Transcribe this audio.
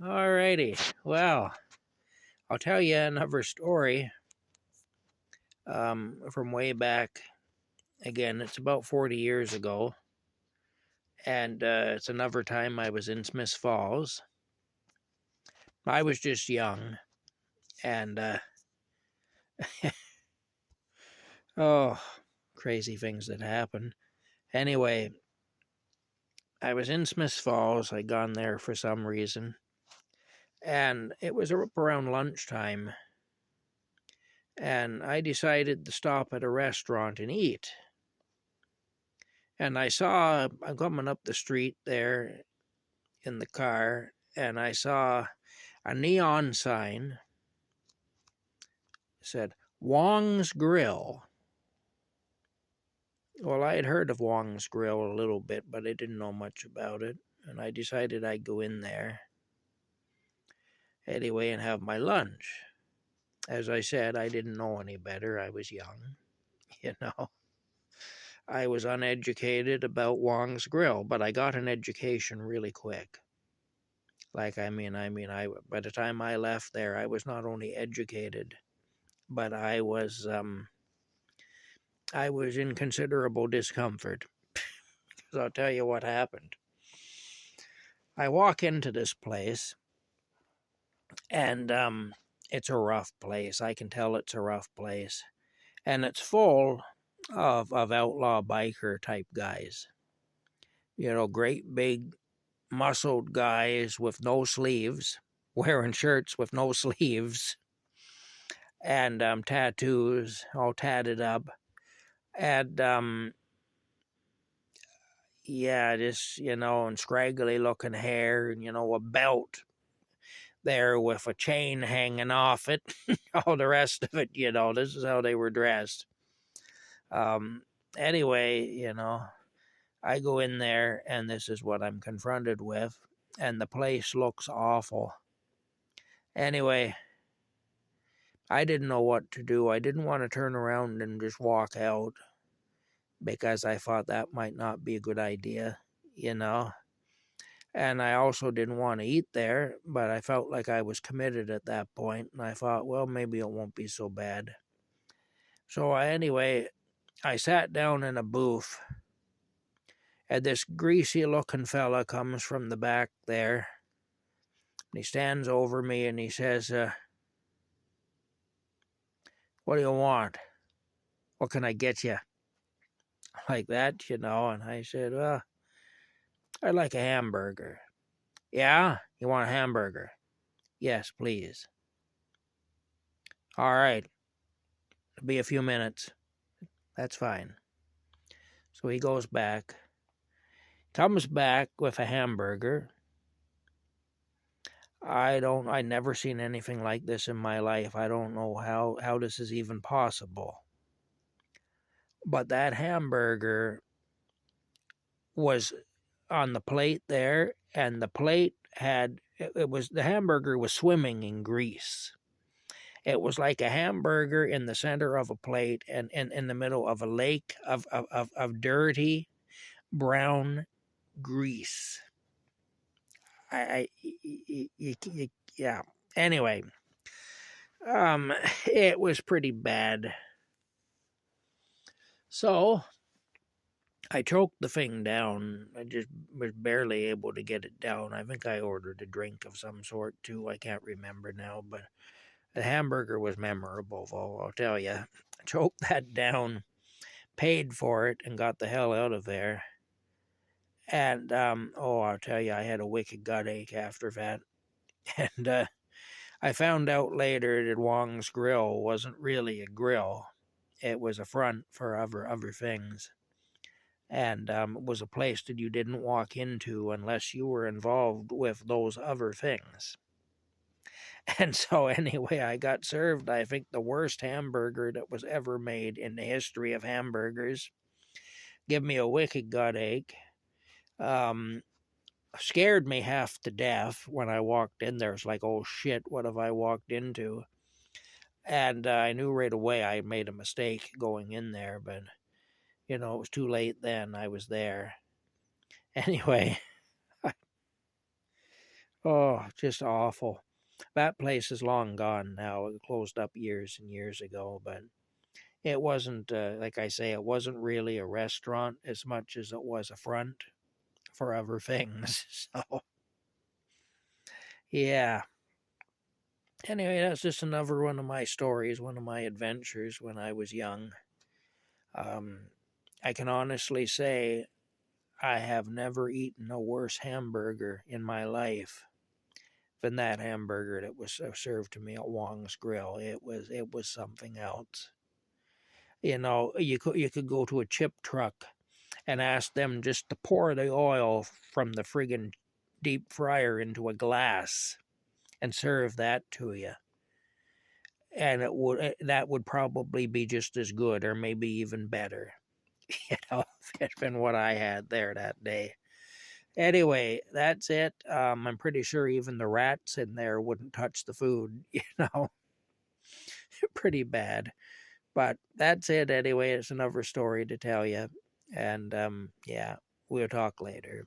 Alrighty. Well, I'll tell you another story from way back. Again, it's about 40 years ago. And it's another time I was in Smiths Falls. I was just young. And, oh, crazy things that happened. Anyway, I was in Smiths Falls. I'd gone there for some reason. And it was around lunchtime. And I decided to stop at a restaurant and eat. And I'm coming up the street there in the car, and I saw a neon sign that said Wong's Grill. Well, I had heard of Wong's Grill a little bit, but I didn't know much about it. And I decided I'd go in there anyway and have my lunch. As I said, I didn't know any better. I was young, you know. I was uneducated about Wong's Grill, but I got an education really quick. By the time I left there, I was not only educated, but I was in considerable discomfort. Because I'll tell you what happened. I walk into this place, and it's a rough place. I can tell it's a rough place, and it's full of outlaw biker type guys. You know, great big muscled guys with no sleeves, wearing shirts with no sleeves, and tattoos, all tatted up, and just and scraggly looking hair, and a belt there with a chain hanging off it. All the rest of it, this is how they were dressed. Anyway, I go in there, and this is what I'm confronted with, and the place looks awful. Anyway, I didn't know what to do. I didn't want to turn around and just walk out because I thought that might not be a good idea, And I also didn't want to eat there, but I felt like I was committed at that point, and I thought, well, maybe it won't be so bad. So anyway, I sat down in a booth, and this greasy-looking fella comes from the back there, and he stands over me, and he says, what do you want? What can I get you? Like that, and I said, well, I'd like a hamburger. Yeah? You want a hamburger? Yes, please. All right. It'll be a few minutes. That's fine. So he goes back, comes back with a hamburger. I'd never seen anything like this in my life. I don't know how this is even possible. But that hamburger was on the plate there, and the plate the hamburger was swimming in grease. It was like a hamburger in the center of a plate and in the middle of a lake of dirty brown grease. Yeah. Anyway, it was pretty bad. So I choked the thing down. I just was barely able to get it down. I think I ordered a drink of some sort too. I can't remember now, but the hamburger was memorable, though, I'll tell you. I choked that down, paid for it, and got the hell out of there. And, I'll tell you, I had a wicked gut ache after that. And I found out later that Wong's Grill wasn't really a grill. It was a front for other things. And it was a place that you didn't walk into unless you were involved with those other things. And so anyway, I got served, I think, the worst hamburger that was ever made in the history of hamburgers. Give me a wicked gut ache. Scared me half to death when I walked in there. It's like, oh shit, what have I walked into? And I knew right away I made a mistake going in there, but, it was too late then. I was there. Anyway, Oh, just awful. That place is long gone now. It closed up years and years ago, but it wasn't, like I say, it wasn't really a restaurant as much as it was a front for other things. So, yeah. Anyway, that's just another one of my stories, one of my adventures when I was young. Um, I can honestly say I have never eaten a worse hamburger in my life than that hamburger that was served to me at Wong's Grill. It was something else. You could go to a chip truck and ask them just to pour the oil from the friggin' deep fryer into a glass and serve that to you, and that would probably be just as good or maybe even better, than what I had there that day. Anyway, that's it. I'm pretty sure even the rats in there wouldn't touch the food. Pretty bad. But that's it anyway. It's another story to tell you. And yeah, we'll talk later.